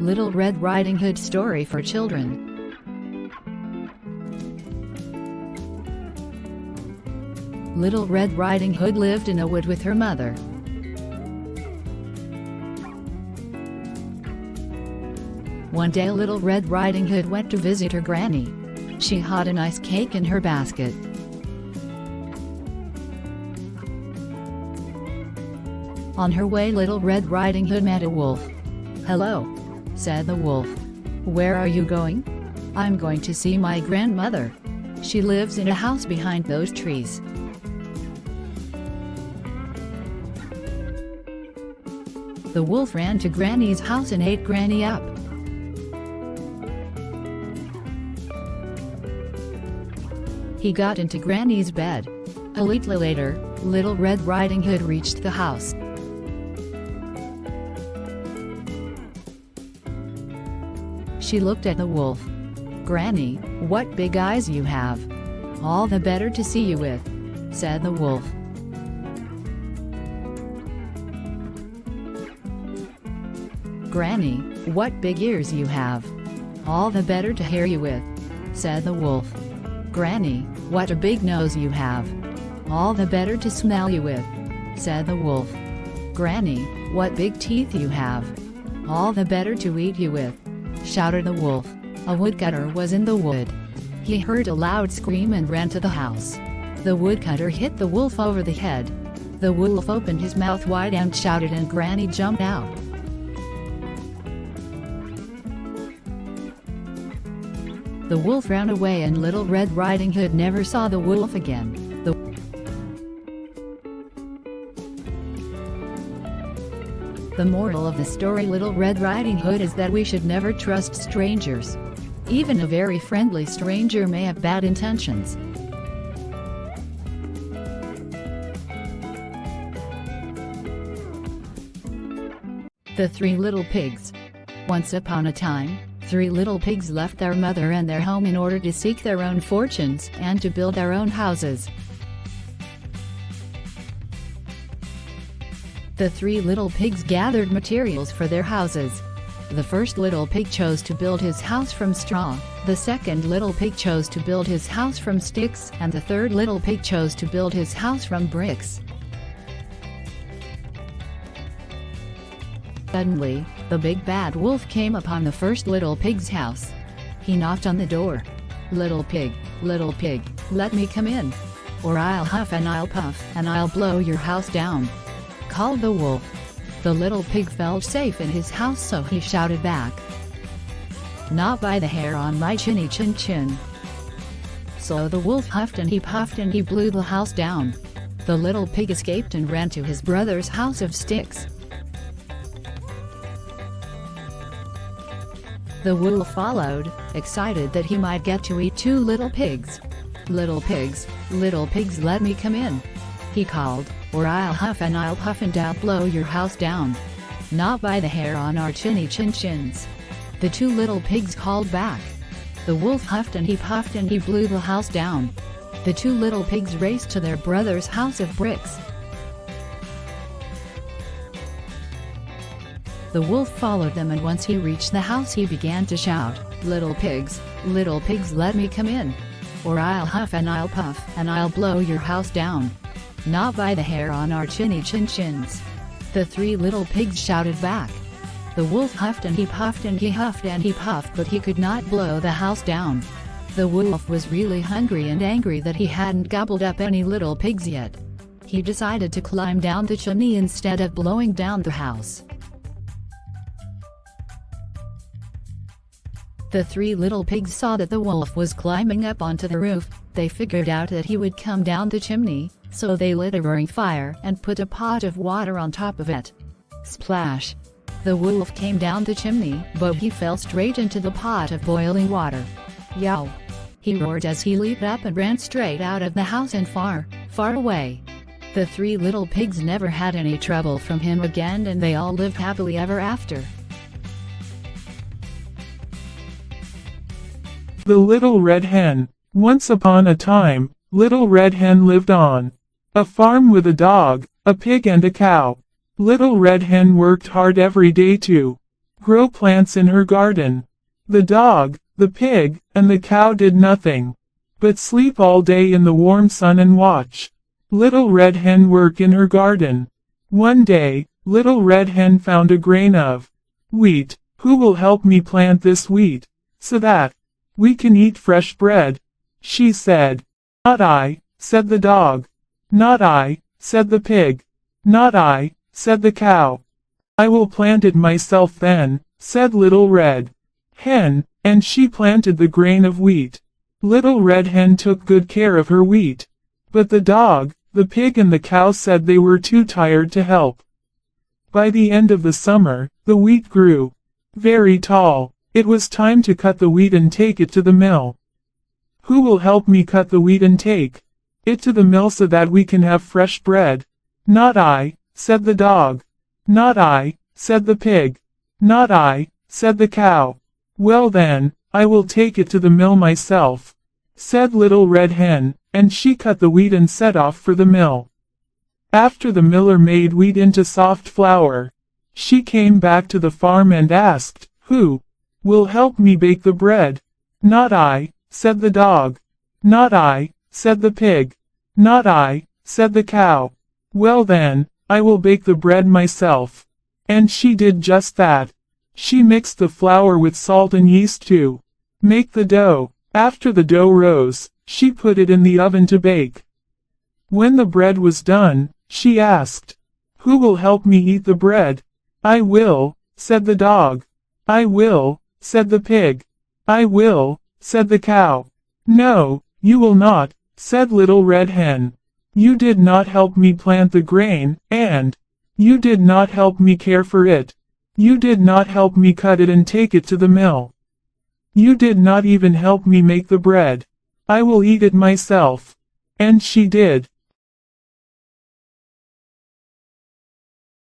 Little Red Riding Hood story for children. Little Red Riding Hood lived in a wood with her mother. One day Little Red Riding Hood went to visit her granny. She had a nice cake in her basket. On her way Little Red Riding Hood met a wolf. "Hello," said the wolf. "Where are you going?" "I'm going to see my grandmother. She lives in a house behind those trees." The wolf ran to Granny's house and ate Granny up. He got into Granny's bed. A little later, Little Red Riding Hood reached the house. She looked at the wolf. "Granny, what big eyes you have. All the better to see you with," said the wolf. "Granny, what big ears you have. All the better to hear you with," said the wolf. "Granny, what a big nose you have. All the better to smell you with," said the wolf. "Granny, what big teeth you have. All the better to eat you with," shouted the wolf. A woodcutter was in the wood. He heard a loud scream and ran to the house. The woodcutter hit the wolf over the head. The wolf opened his mouth wide and shouted, and Granny jumped out. The wolf ran away and Little Red Riding Hood never saw the wolf again. The moral of the story Little Red Riding Hood is that we should never trust strangers. Even a very friendly stranger may have bad intentions. The Three Little Pigs. Once upon a time, 3 little pigs left their mother and their home in order to seek their own fortunes and to build their own houses. The 3 little pigs gathered materials for their houses. The first little pig chose to build his house from straw, the second little pig chose to build his house from sticks, and the third little pig chose to build his house from bricks. Suddenly, the big bad wolf came upon the first little pig's house. He knocked on the door. Little pig, let me come in, or I'll huff and I'll puff and I'll blow your house down," called the wolf. The little pig felt safe in his house, so he shouted back, "Not by the hair on my chinny chin chin." So the wolf huffed and he puffed and he blew the house down. The little pig escaped and ran to his brother's house of sticks. The wolf followed, excited that he might get to eat 2 little pigs. Little pigs, let me come in," he called, "or I'll huff and I'll puff and I'll blow your house down. Not by the hair on our chinny chin chins." The 2 little pigs called back. The wolf huffed and he puffed and he blew the house down. The 2 little pigs raced to their brother's house of bricks. The wolf followed them, and once he reached the house he began to shout, little pigs, let me come in, or I'll huff and I'll puff and I'll blow your house down. Not by the hair on our chinny chin chins." The 3 little pigs shouted back. The wolf huffed and he puffed and he huffed and he puffed, but he could not blow the house down. The wolf was really hungry and angry that he hadn't gobbled up any little pigs yet. He decided to climb down the chimney instead of blowing down the house. The 3 little pigs saw that the wolf was climbing up onto the roof. They figured out that he would come down the chimney, so they lit a roaring fire and put a pot of water on top of it. Splash! The wolf came down the chimney, but he fell straight into the pot of boiling water. Yow! He roared as he leaped up and ran straight out of the house and far, far away. The 3 little pigs never had any trouble from him again, and they all lived happily ever after. The Little Red Hen. Once upon a time, Little Red Hen lived on a farm with a dog, a pig and a cow. Little Red Hen worked hard every day to grow plants in her garden. The dog, the pig, and the cow did nothing but sleep all day in the warm sun and watch Little Red Hen work in her garden. One day, Little Red Hen found a grain of wheat. Who will help me plant this wheat, so that we can eat fresh bread? She said. Not I, said the dog. Not I, said the pig. Not I, said the cow. I will plant it myself then, said Little Red Hen, and she planted the grain of wheat. Little Red Hen took good care of her wheat, but the dog, the pig and the cow said they were too tired to help. By the end of the summer, the wheat grew very tall. It was time to cut the wheat and take it to the mill. Who will help me cut the wheat and take it to the mill so that we can have fresh bread? Not I, said the dog. Not I, said the pig. Not I, said the cow. Well then, I will take it to the mill myself, said Little Red Hen, and she cut the wheat and set off for the mill. After the miller made wheat into soft flour, she came back to the farm and asked, Who will help me bake the bread? Not I, said the dog. Not I, said the pig. Not I, said the cow. Well then, I will bake the bread myself. And she did just that. She mixed the flour with salt and yeast to make the dough. After the dough rose, she put it in the oven to bake. When the bread was done, she asked, Who will help me eat the bread? I will, said the dog. I will, said the pig. I will, said the cow. No, you will not, said Little Red Hen. You did not help me plant the grain, and you did not help me care for it. You did not help me cut it and take it to the mill. You did not even help me make the bread. I will eat it myself. And she did.